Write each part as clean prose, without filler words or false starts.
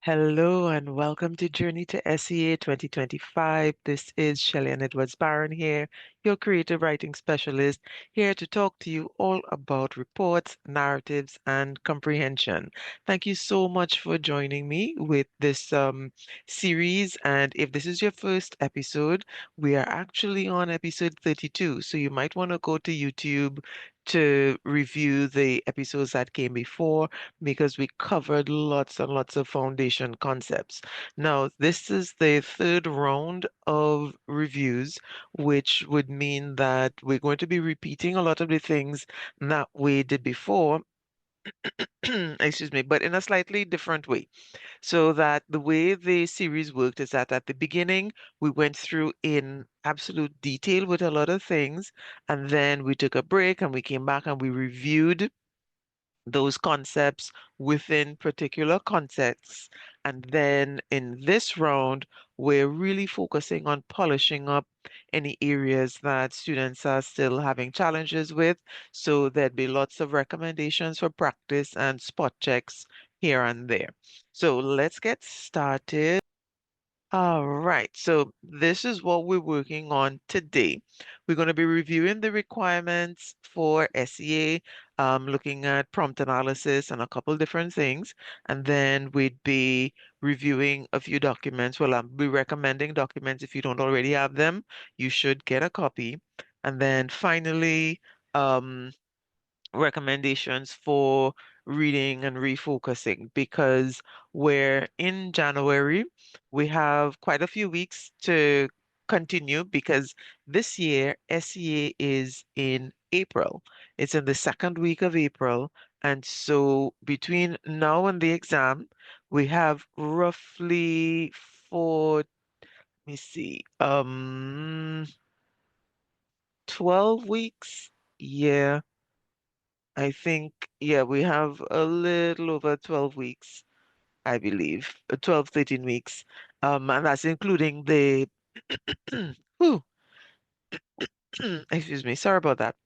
Hello and welcome to Journey to SEA 2025. This is Shelley Edwards Barron here, your creative writing specialist, here to talk to you all about reports, narratives, and comprehension. Thank you so much for joining me with this series. And if this is your first episode, we are actually on episode 32. So you might want to go to YouTube to review the episodes that came before because we covered lots and lots of foundation concepts. Now, this is the third round of reviews, which would mean that we're going to be repeating a lot of the things that we did before, excuse me, but in a slightly different way. So that the way the series worked is that at the beginning, we went through in absolute detail with a lot of things, and then we took a break and we came back and we reviewed those concepts within particular contexts. And then in this round, we're really focusing on polishing up any areas that students are still having challenges with. So there'd be lots of recommendations for practice and spot checks here and there. So let's get started. All right, so this is what we're working on today. We're going to be reviewing the requirements for SEA, looking at prompt analysis and a couple different things. And then we'd be reviewing a few documents. Well, I'll be recommending documents. If you don't already have them, you should get a copy. And then finally, um, recommendations for reading and refocusing because we're in January. We have quite a few weeks to continue because this year SEA is in April. It's in the second week of April. And so between now and the exam, we have roughly four, let me see, 12 weeks. Yeah. I think, yeah, we have a little over 12 weeks, I believe, 12, 13 weeks. And that's including the, whew, excuse me, sorry about that.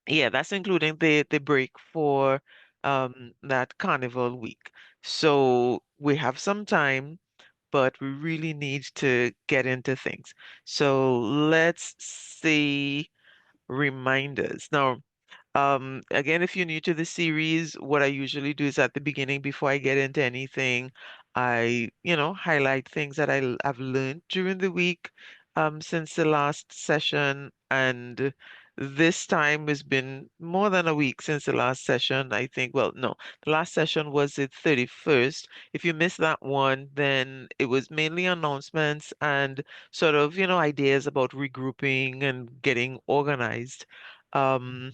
Yeah, that's including the break for that carnival week. So we have some time, but we really need to get into things. So let's see reminders. Now, again, if you're new to the series, what I usually do is at the beginning, before I get into anything, highlight things that I've learned during the week, since the last session. And this time has been more than a week since the last session. I think, well, no, the last session was the 31st. If you missed that one, then it was mainly announcements and sort of, ideas about regrouping and getting organized. Um,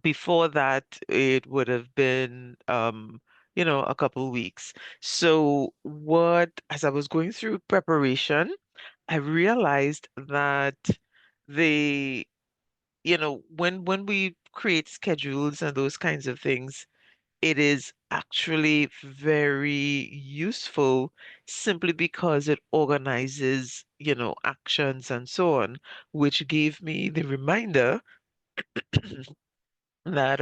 Before that, it would have been, a couple weeks. So as I was going through preparation, I realized that the, when we create schedules and those kinds of things, it is actually very useful simply because it organizes, actions and so on, which gave me the reminder that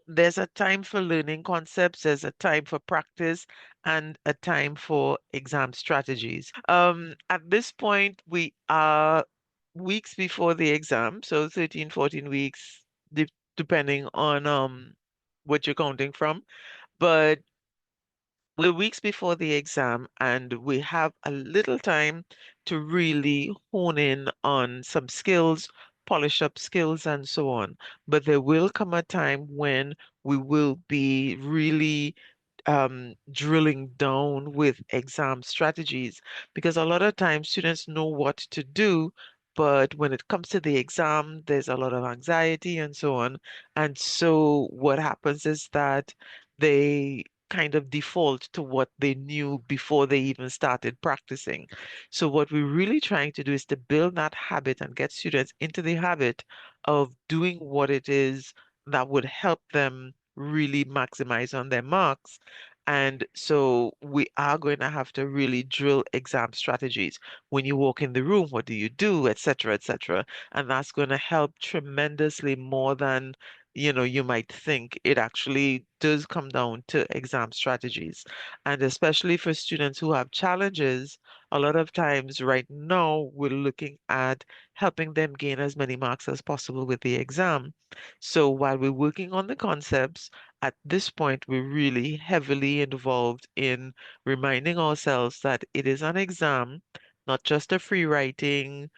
there's a time for learning concepts, there's a time for practice, and a time for exam strategies. At this point, we are weeks before the exam, so 13, 14 weeks, depending on what you're counting from. But we're weeks before the exam, and we have a little time to really hone in on some skills, polish up skills, and so on. But there will come a time when we will be really drilling down with exam strategies because a lot of times students know what to do, but when it comes to the exam, there's a lot of anxiety and so on. And so what happens is that they kind of default to what they knew before they even started practicing. So what we're really trying to do is to build that habit and get students into the habit of doing what it is that would help them really maximize on their marks. And so we are going to have to really drill exam strategies. When you walk in the room, what do you do, et cetera, et cetera. And that's going to help tremendously more than you might think. It actually does come down to exam strategies. And especially for students who have challenges, a lot of times right now we're looking at helping them gain as many marks as possible with the exam. So while we're working on the concepts, at this point, we're really heavily involved in reminding ourselves that it is an exam, not just a free writing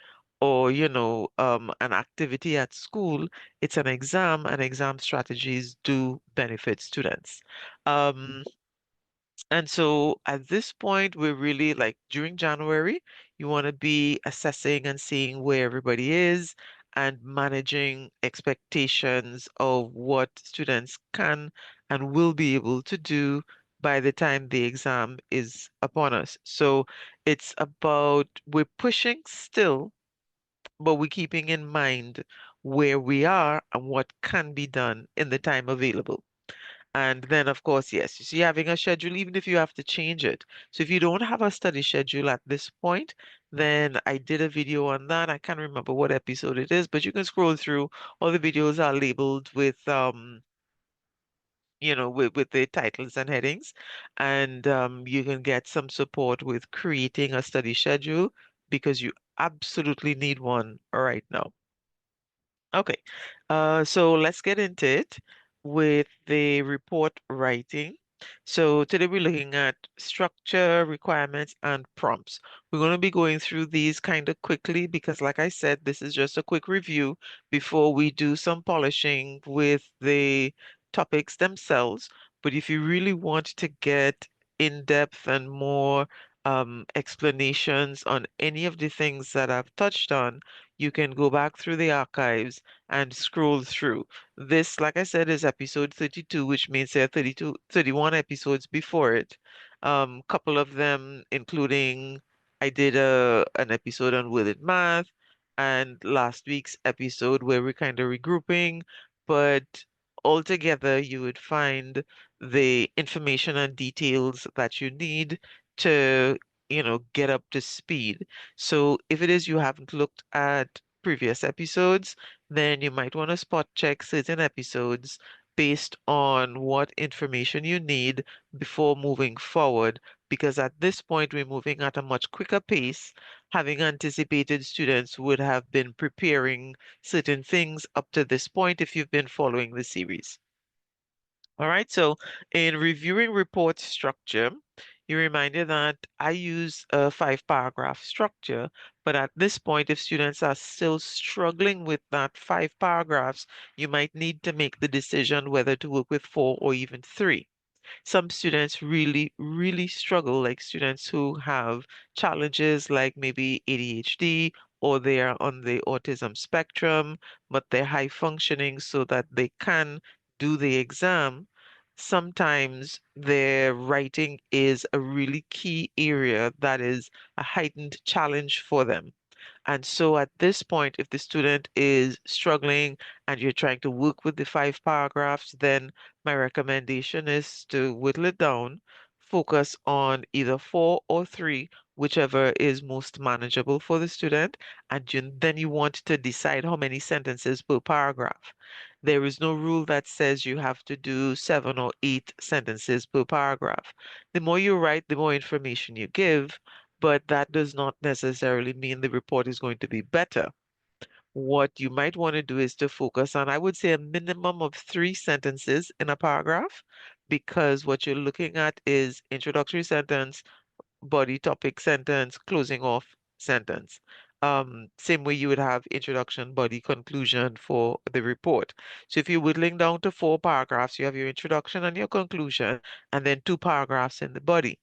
or, an activity at school. It's an exam, and exam strategies do benefit students. Um, and so at this point, we're really like during January, you want to be assessing and seeing where everybody is and managing expectations of what students can and will be able to do by the time the exam is upon us. So it's about we're pushing still, but we're keeping in mind where we are and what can be done in the time available. And then, of course, yes, you see, having a schedule, even if you have to change it. So if you don't have a study schedule at this point, then I did a video on that. I can't remember what episode it is, but you can scroll through. All the videos are labeled with, with the titles and headings, and you can get some support with creating a study schedule because you absolutely need one right now. Okay, so let's get into it with the report writing. So today we're looking at structure, requirements, and prompts. We're going to be going through these kind of quickly because, like I said, this is just a quick review before we do some polishing with the topics themselves. But if you really want to get in depth and more explanations on any of the things that I've touched on, you can go back through the archives and scroll through. This, like I said, is episode 32, which means there are 31 episodes before it. Couple of them, including I did an episode on worded math and last week's episode where we're kind of regrouping, but altogether you would find the information and details that you need to, get up to speed. So if it is you haven't looked at previous episodes, then you might want to spot check certain episodes based on what information you need before moving forward. Because at this point, we're moving at a much quicker pace. Having anticipated students would have been preparing certain things up to this point if you've been following the series. All right, so in reviewing report structure, you reminded that I use a 5 paragraph structure, but at this point, if students are still struggling with that 5 paragraphs, you might need to make the decision whether to work with 4 or even 3. Some students really, really struggle, like students who have challenges like maybe ADHD or they are on the autism spectrum, but they're high functioning so that they can do the exam. Sometimes their writing is a really key area that is a heightened challenge for them. And so at this point, if the student is struggling and you're trying to work with the 5 paragraphs, then my recommendation is to whittle it down, focus on either 4 or 3, whichever is most manageable for the student, and then you want to decide how many sentences per paragraph. There is no rule that says you have to do 7 or 8 sentences per paragraph. The more you write, the more information you give, but that does not necessarily mean the report is going to be better. What you might want to do is to focus on, I would say, a minimum of 3 sentences in a paragraph, because what you're looking at is introductory sentence, body topic sentence, closing off sentence. Same way you would have introduction, body, conclusion for the report. So if you're whittling down to 4 paragraphs, you have your introduction and your conclusion, and then 2 paragraphs in the body.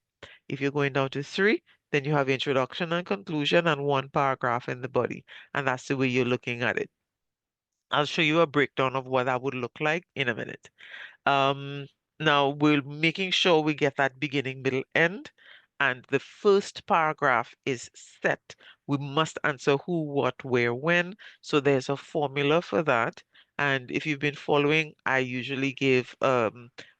If you're going down to 3, then you have introduction and conclusion and 1 paragraph in the body. And that's the way you're looking at it. I'll show you a breakdown of what that would look like in a minute. Um, Now we're making sure we get that beginning, middle, end, and the first paragraph is set. We must answer who, what, where, when. So there's a formula for that. And if you've been following, I usually give a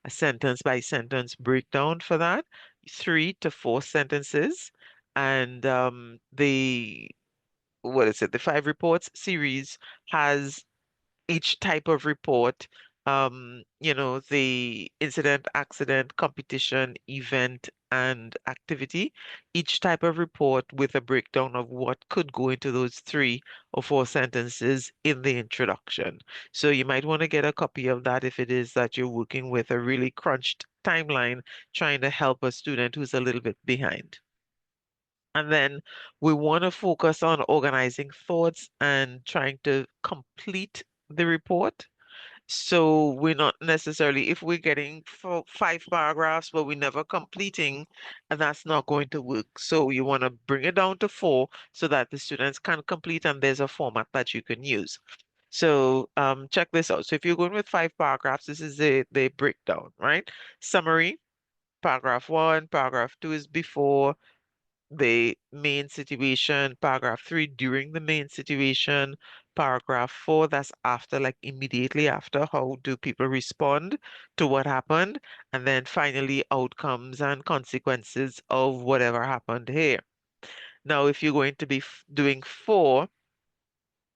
sentence by sentence breakdown for that, 3 to 4 sentences. And what is it? The 5 reports series has each type of report, the incident, accident, competition, event, and activity, each type of report with a breakdown of what could go into those 3 or 4 sentences in the introduction. So you might want to get a copy of that if it is that you're working with a really crunched timeline, trying to help a student who's a little bit behind. And then we want to focus on organizing thoughts and trying to complete the report. So we're not necessarily, if we're getting 5 paragraphs, but we're never completing, and that's not going to work. So you want to bring it down to 4 so that the students can complete, and there's a format that you can use. So check this out. So if you're going with 5 paragraphs, this is the breakdown, right? Summary, paragraph 1, paragraph 2 is before the main situation, paragraph 3 during the main situation, paragraph 4 that's after, like immediately after, how do people respond to what happened, and then finally outcomes and consequences of whatever happened here. Now, if you're going to be doing 4,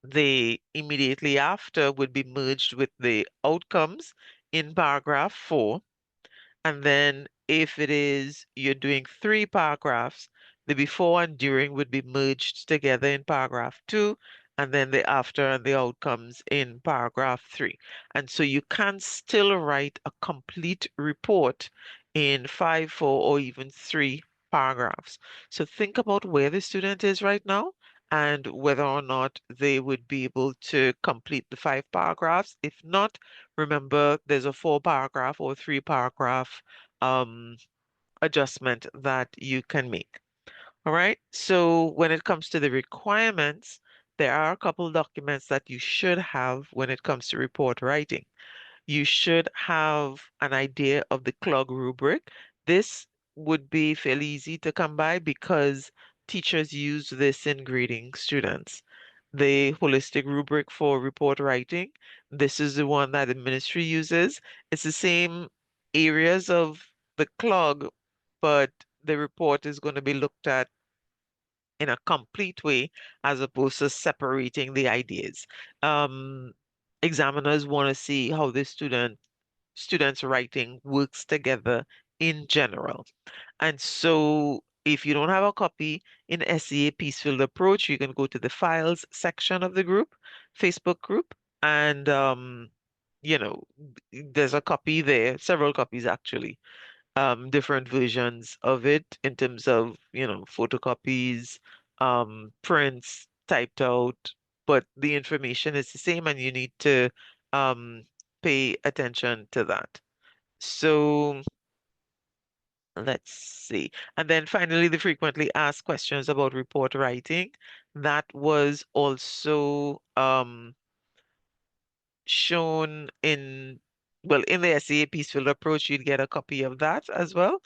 the immediately after would be merged with the outcomes in paragraph 4. And then if it is you're doing 3 paragraphs, the before and during would be merged together in paragraph 2, and then the after and the outcomes in paragraph 3. And so you can still write a complete report in 5, 4, or even 3 paragraphs. So think about where the student is right now and whether or not they would be able to complete the 5 paragraphs. If not, remember there's a 4 paragraph or 3 paragraph um, adjustment that you can make. All right. So when it comes to the requirements, there are a couple documents that you should have when it comes to report writing. You should have an idea of the CLOG rubric. This would be fairly easy to come by because teachers use this in grading students. The holistic rubric for report writing, this is the one that the ministry uses. It's the same areas of the CLOG, but the report is going to be looked at in a complete way as opposed to separating the ideas. Um, Examiners want to see how the students' writing works together in general. And so if you don't have a copy in SEA Peacefield Approach, you can go to the files section of the group, Facebook group, and you know, there's a copy there, several copies actually, different versions of it in terms of, photocopies, prints typed out, but the information is the same and you need to um, pay attention to that. So let's see. And then finally, the frequently asked questions about report writing. That was also shown in, well, in the SEA Peacefield Approach, you'd get a copy of that as well.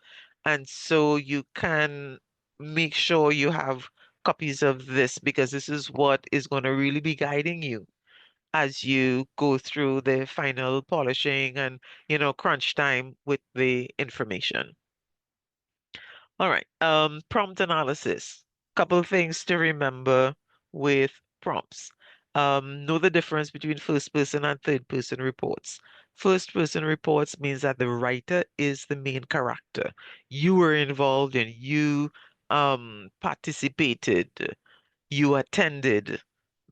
And so you can make sure you have copies of this because this is what is going to really be guiding you as you go through the final polishing and, crunch time with the information. All right. Prompt analysis. Couple of things to remember with prompts. Know the difference between first person and third person reports. First person reports means that the writer is the main character. You were involved and you participated, you attended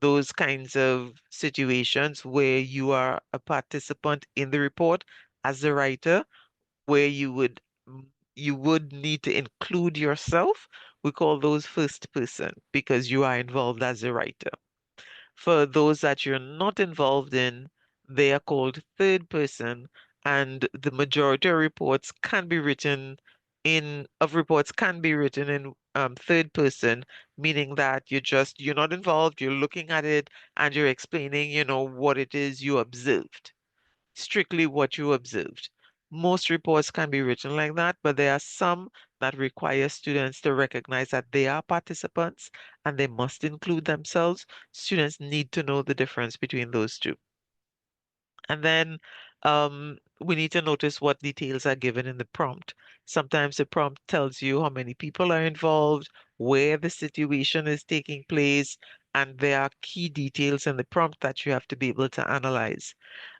those kinds of situations where you are a participant in the report as the writer where you would need to include yourself. We call those first person because you are involved as a writer. For those that you're not involved in, they are called third person, and the majority of reports can be written in third person, meaning that you're not involved, you're looking at it and you're explaining, what it is you observed, strictly what you observed. Most reports can be written like that, but there are some that require students to recognize that they are participants and they must include themselves. Students need to know the difference between those two. And then we need to notice what details are given in the prompt. Sometimes the prompt tells you how many people are involved, where the situation is taking place, and there are key details in the prompt that you have to be able to analyze.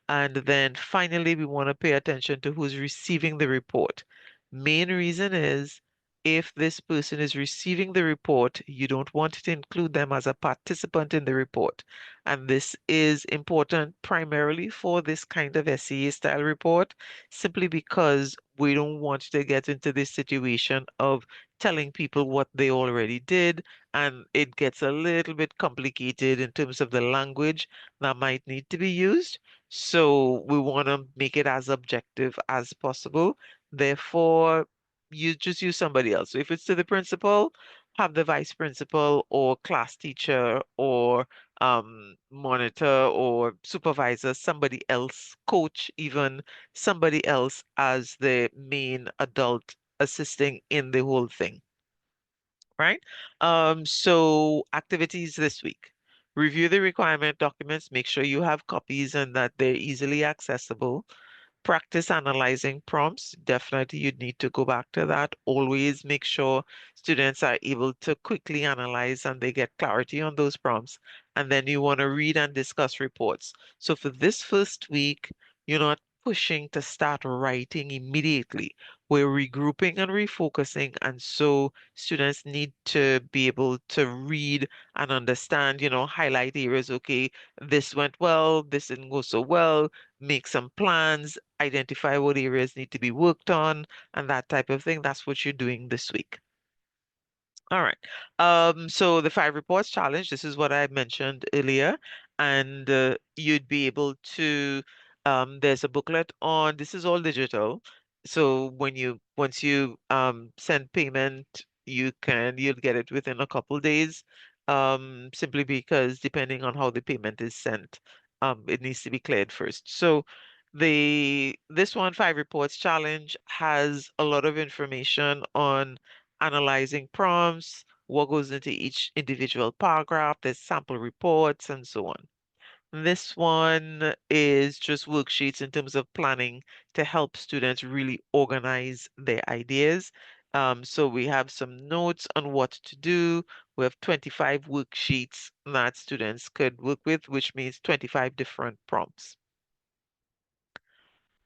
And then finally, we want to pay attention to who's receiving the report. Main reason is if this person is receiving the report, you don't want to include them as a participant in the report. And this is important primarily for this kind of SEA style report, simply because we don't want to get into this situation of telling people what they already did, and it gets a little bit complicated in terms of the language that might need to be used. So we want to make it as objective as possible. Therefore, you just use somebody else. So if it's to the principal, have the vice principal or class teacher or monitor or supervisor, somebody else, coach, even somebody else as the main adult assisting in the whole thing, right? So activities this week. Review the requirement documents, make sure you have copies and that they're easily accessible. Practice analyzing prompts. Definitely, you'd need to go back to that. Always make sure students are able to quickly analyze and they get clarity on those prompts. And then you want to read and discuss reports. So for this first week, you're not pushing to start writing immediately. We're regrouping and refocusing. And so students need to be able to read and understand, highlight areas. Okay, this went well, this didn't go so well, make some plans, identify what areas need to be worked on, and that type of thing. That's what you're doing this week. All right. So the 5 reports challenge, this is what I mentioned earlier, and you'd be able to, there's a booklet on, this is all digital. So once you send payment, you'll get it within a couple days, simply because depending on how the payment is sent, it needs to be cleared first. So this 5 reports challenge has a lot of information on analyzing prompts, what goes into each individual paragraph, there's sample reports, and so on. This one is just worksheets in terms of planning to help students really organize their ideas. So we have some notes on what to do. We have 25 worksheets that students could work with, which means 25 different prompts.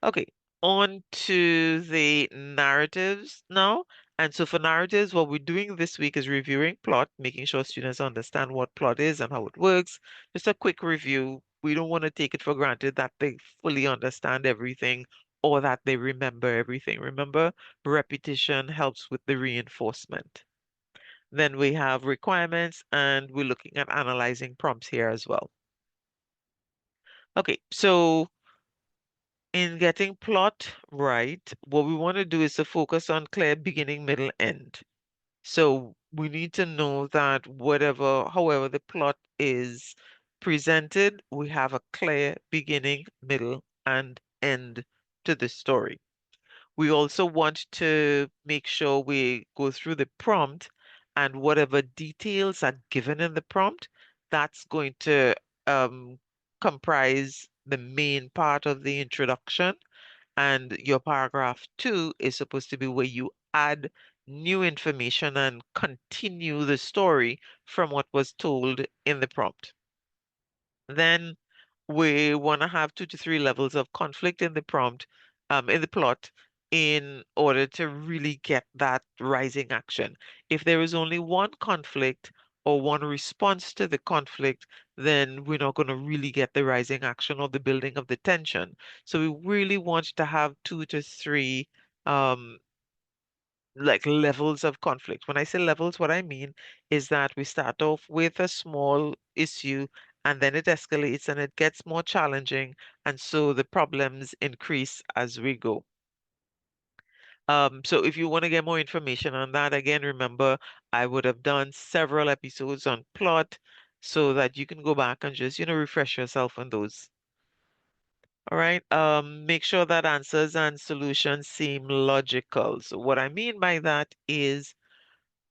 Okay, on to the narratives now. And so for narratives, what we're doing this week is reviewing plot, making sure students understand what plot is and how it works. Just a quick review. We don't want to take it for granted that they fully understand everything or that they remember everything. Remember, repetition helps with the reinforcement. Then we have requirements, and we're looking at analyzing prompts here as well. Okay, so in getting plot right, what we want to do is to focus on clear beginning, middle, end. So we need to know that however the plot is presented, we have a clear beginning, middle, and end to the story. We also want to make sure we go through the prompt, and whatever details are given in the prompt, that's going to um, comprise the main part of the introduction. And your paragraph 2 is supposed to be where you add new information and continue the story from what was told in the prompt. Then we want to have 2 to 3 levels of conflict in the prompt, in the plot, in order to really get that rising action. If there is only one conflict or one response to the conflict, then we're not going to really get the rising action or the building of the tension. So we really want to have 2 to 3 um, like levels of conflict. When I say levels, what I mean is that we start off with a small issue and then it escalates and it gets more challenging. And so the problems increase as we go. So if you want to get more information on that, again, remember, I would have done several episodes on plot so that you can go back and just, refresh yourself on those. All right. Make sure that answers and solutions seem logical. So what I mean by that is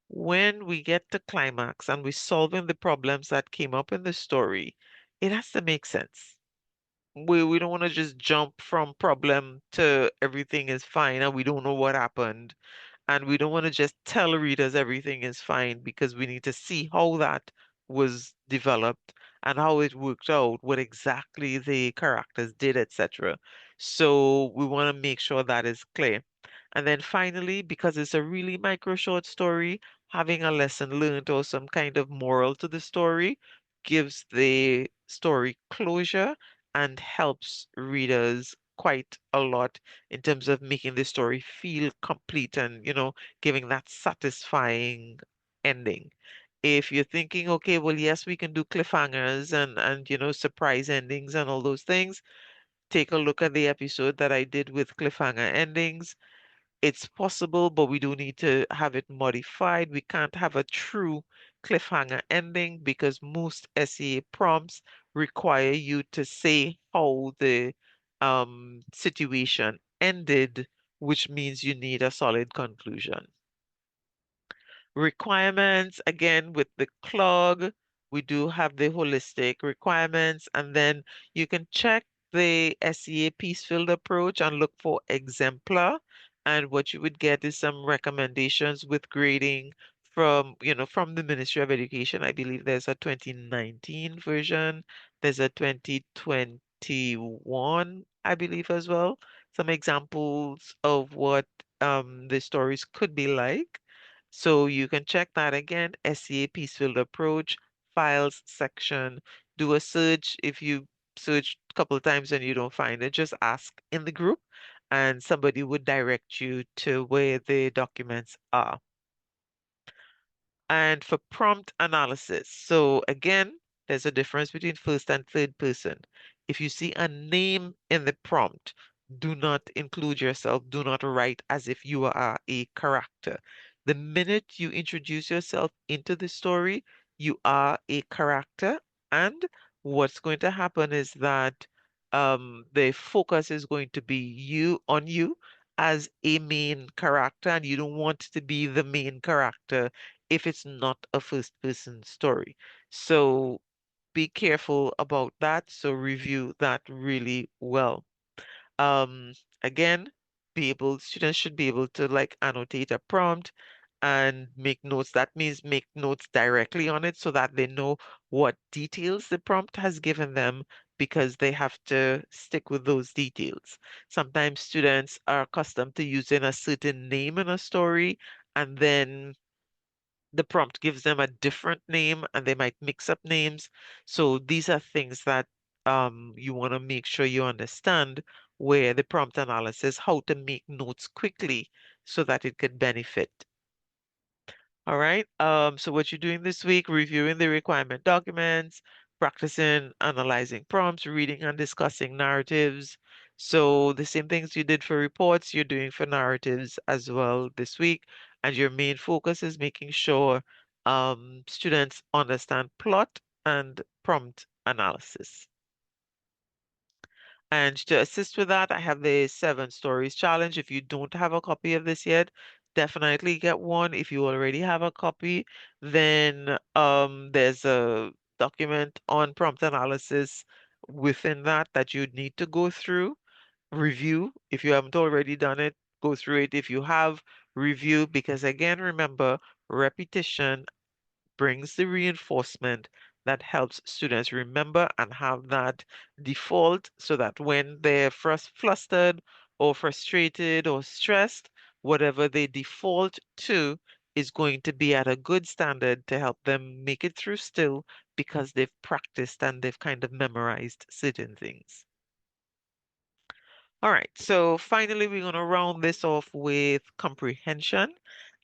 when we get to climax and we're solving the problems that came up in the story, it has to make sense. We don't want to just jump from problem to everything is fine and we don't know what happened. And we don't want to just tell readers everything is fine because we need to see how that was developed and how it worked out, what exactly the characters did, etc. So we want to make sure that is clear. And then finally, because it's a really micro short story, having a lesson learned or some kind of moral to the story gives the story closure and helps readers quite a lot in terms of making the story feel complete and, giving that satisfying ending. If you're thinking, okay, well, yes, we can do cliffhangers and surprise endings and all those things, take a look at the episode that I did with cliffhanger endings. It's possible, but we do need to have it modified. We can't have a true cliffhanger ending because most SEA prompts require you to say how the situation ended, which means you need a solid conclusion. Requirements, again, with the clog, we do have the holistic requirements, and then you can check the SEA piece-filled approach and look for exemplar. And what you would get is some recommendations with grading from the Ministry of Education. I believe there's a 2019 version, there's a 2021, I believe, as well. Some examples of what the stories could be like. So you can check that again, SEA Peacefield Approach, Files section, do a search. If you search a couple of times and you don't find it, just ask in the group and somebody would direct you to where the documents are. And for prompt analysis, so again, there's a difference between first and third person. If you see a name in the prompt, do not include yourself. Do not write as if you are a character. The minute you introduce yourself into the story, you are a character. And what's going to happen is that the focus is going to be you as a main character, and you don't want to be the main character if it's not a first person story. So be careful about that. So review that really well. Um, Again, students should be able to like annotate a prompt and make notes. That means make notes directly on it so that they know what details the prompt has given them because they have to stick with those details. Sometimes students are accustomed to using a certain name in a story and then the prompt gives them a different name and they might mix up names. So these are things that you want to make sure you understand where the prompt analysis, how to make notes quickly so that it could benefit. All right. So what you're doing this week, reviewing the requirement documents, practicing analyzing prompts, reading and discussing narratives. So the same things you did for reports, you're doing for narratives as well this week. And your main focus is making sure students understand plot and prompt analysis. And to assist with that, I have the 7 stories challenge. If you don't have a copy of this yet, definitely get one. If you already have a copy, then there's a document on prompt analysis within that you need to go through, review. If you haven't already done it, go through it. If you have, review, because again, remember, repetition brings the reinforcement that helps students remember and have that default so that when they're flustered or frustrated or stressed, whatever they default to is going to be at a good standard to help them make it through still because they've practiced and they've kind of memorized certain things. All right, so finally, we're going to round this off with comprehension.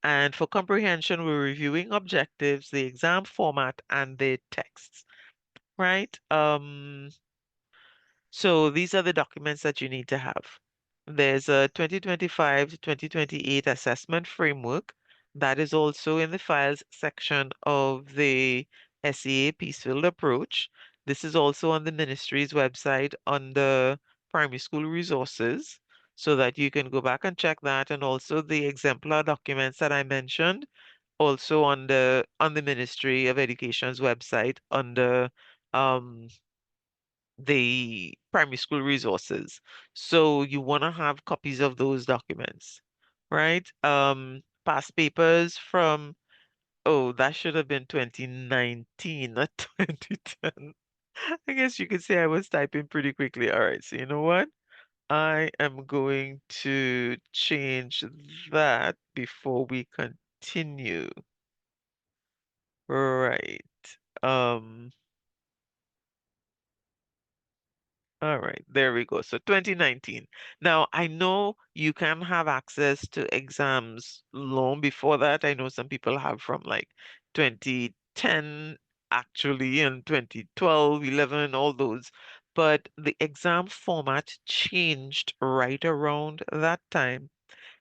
And for comprehension, we're reviewing objectives, the exam format, and the texts, right? So these are the documents that you need to have. There's a 2025 to 2028 assessment framework that is also in the files section of the SEA Peacefield Approach. This is also on the ministry's website under primary school resources so that you can go back and check that, and also the exemplar documents that I mentioned also on the Ministry of Education's website under um, the primary school resources. So you want to have copies of those documents, right? past papers from, oh, that should have been 2019, not 2010. I guess you could say I was typing pretty quickly. All right, so you know what? I am going to change that before we continue. Right. Um, all right, there we go. So 2019. Now, I know you can have access to exams long before that. I know some people have from like 2010 actually and 2012, 11, all those. But the exam format changed right around that time.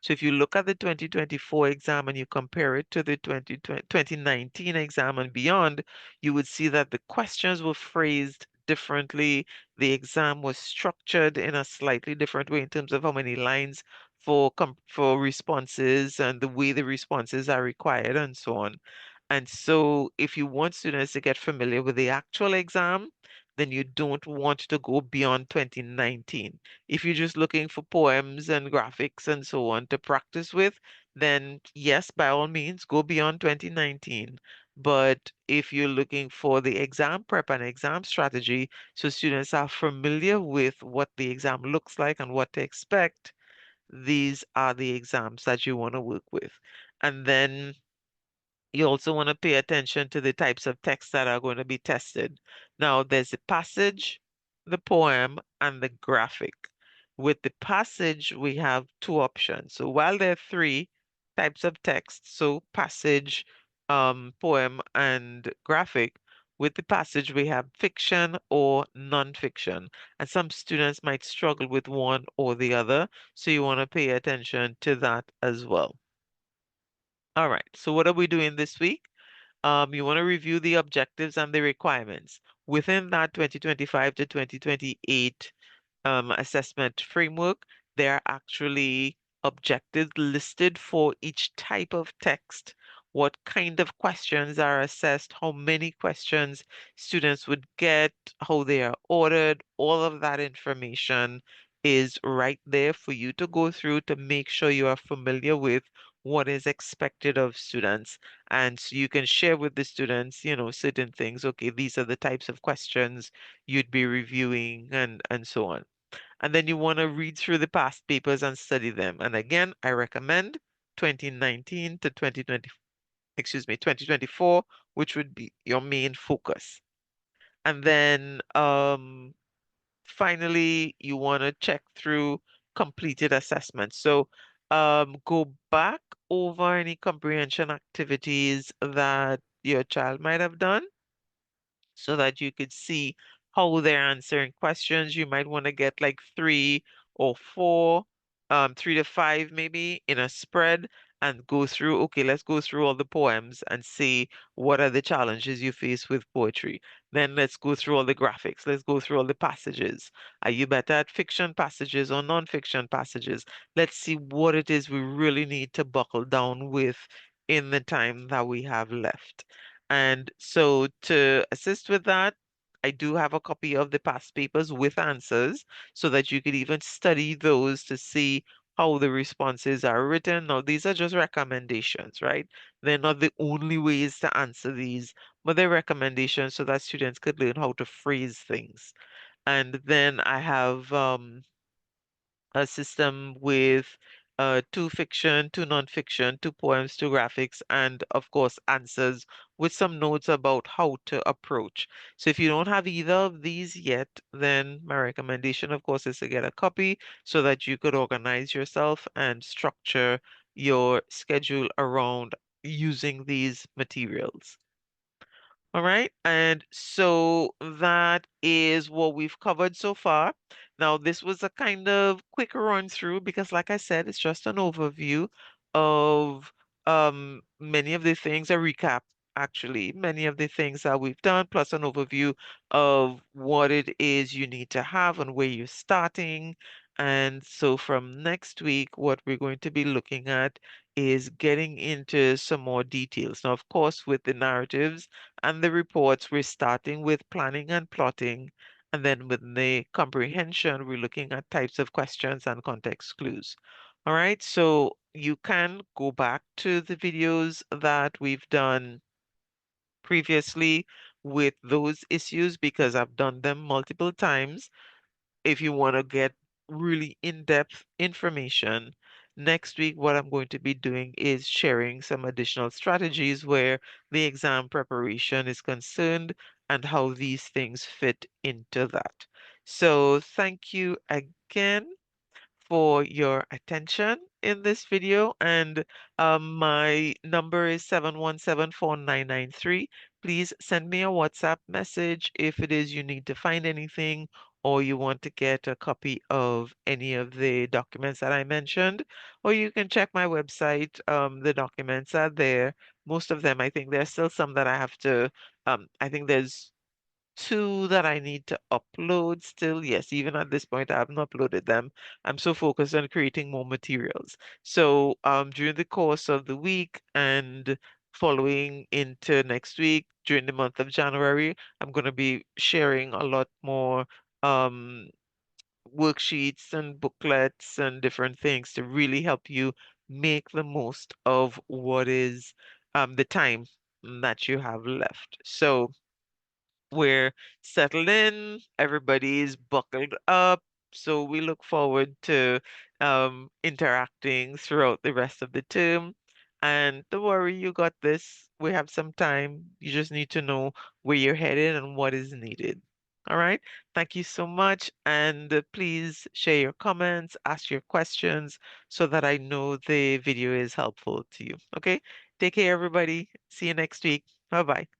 So if you look at the 2024 exam and you compare it to the 2019 exam and beyond, you would see that the questions were phrased differently. The exam was structured in a slightly different way in terms of how many lines for responses and the way the responses are required and so on. And so if you want students to get familiar with the actual exam, then you don't want to go beyond 2019. If you're just looking for poems and graphics and so on to practice with, then yes, by all means, go beyond 2019. But if you're looking for the exam prep and exam strategy, so students are familiar with what the exam looks like and what to expect, these are the exams that you want to work with. And then you also want to pay attention to the types of texts that are going to be tested. Now, there's the passage, the poem, and the graphic. With the passage, we have two options. So while there are three types of text, so passage, poem, and graphic, with the passage, we have fiction or nonfiction. And some students might struggle with one or the other, so you want to pay attention to that as well. All right, so what are we doing this week? You want to review the objectives and the requirements. Within that 2025 to 2028 assessment framework, there are actually objectives listed for each type of text, what kind of questions are assessed, how many questions students would get, how they are ordered, all of that information is right there for you to go through to make sure you are familiar with what is expected of students. And so you can share with the students, certain things. Okay, these are the types of questions you'd be reviewing and so on. And then you want to read through the past papers and study them. And again, I recommend 2019 to 2020, excuse me, 2024, which would be your main focus. And then finally, you want to check through completed assessments. So go back over any comprehension activities that your child might have done so that you could see how they're answering questions. You might want to get like three or four, 3 to 5 maybe in a spread and go through, okay, let's go through all the poems and see what are the challenges you face with poetry. Then let's go through all the graphics. Let's go through all the passages. Are you better at fiction passages or non-fiction passages? Let's see what it is we really need to buckle down with in the time that we have left. And so to assist with that, I do have a copy of the past papers with answers so that you could even study those to see how the responses are written. Now, these are just recommendations, right? They're not the only ways to answer these, but they're recommendations so that students could learn how to phrase things. And then I have a system with two fiction, two nonfiction, two poems, two graphics, and of course answers with some notes about how to approach. So if you don't have either of these yet, then my recommendation, of course, is to get a copy so that you could organize yourself and structure your schedule around using these materials. All right, and so that is what we've covered so far. Now, this was a kind of quick run through because, like I said, it's just an overview of many of the things, a recap, actually, many of the things that we've done, plus an overview of what it is you need to have and where you're starting. And so from next week, what we're going to be looking at is getting into some more details. Now, of course, with the narratives and the reports, we're starting with planning and plotting. And then with the comprehension, we're looking at types of questions and context clues. All right, so you can go back to the videos that we've done previously with those issues because I've done them multiple times. If you want to get really in-depth information, next week, what I'm going to be doing is sharing some additional strategies where the exam preparation is concerned and how these things fit into that. So, thank you again for your attention in this video. And my number is 7174993. Please send me a WhatsApp message if it is you need to find anything or you want to get a copy of any of the documents that I mentioned. Or you can check my website. The documents are there. Most of them, I think there's still some that I have to, I think there's two that I need to upload still. Yes, even at this point, I haven't uploaded them. I'm so focused on creating more materials. So during the course of the week and following into next week, during the month of January, I'm going to be sharing a lot more um, worksheets and booklets and different things to really help you make the most of what is the time that you have left. So we're settled in, everybody's buckled up. So we look forward to interacting throughout the rest of the term. And don't worry, you got this. We have some time. You just need to know where you're headed and what is needed. All right. Thank you so much. And please share your comments, ask your questions so that I know the video is helpful to you. Okay. Take care, everybody. See you next week. Bye bye.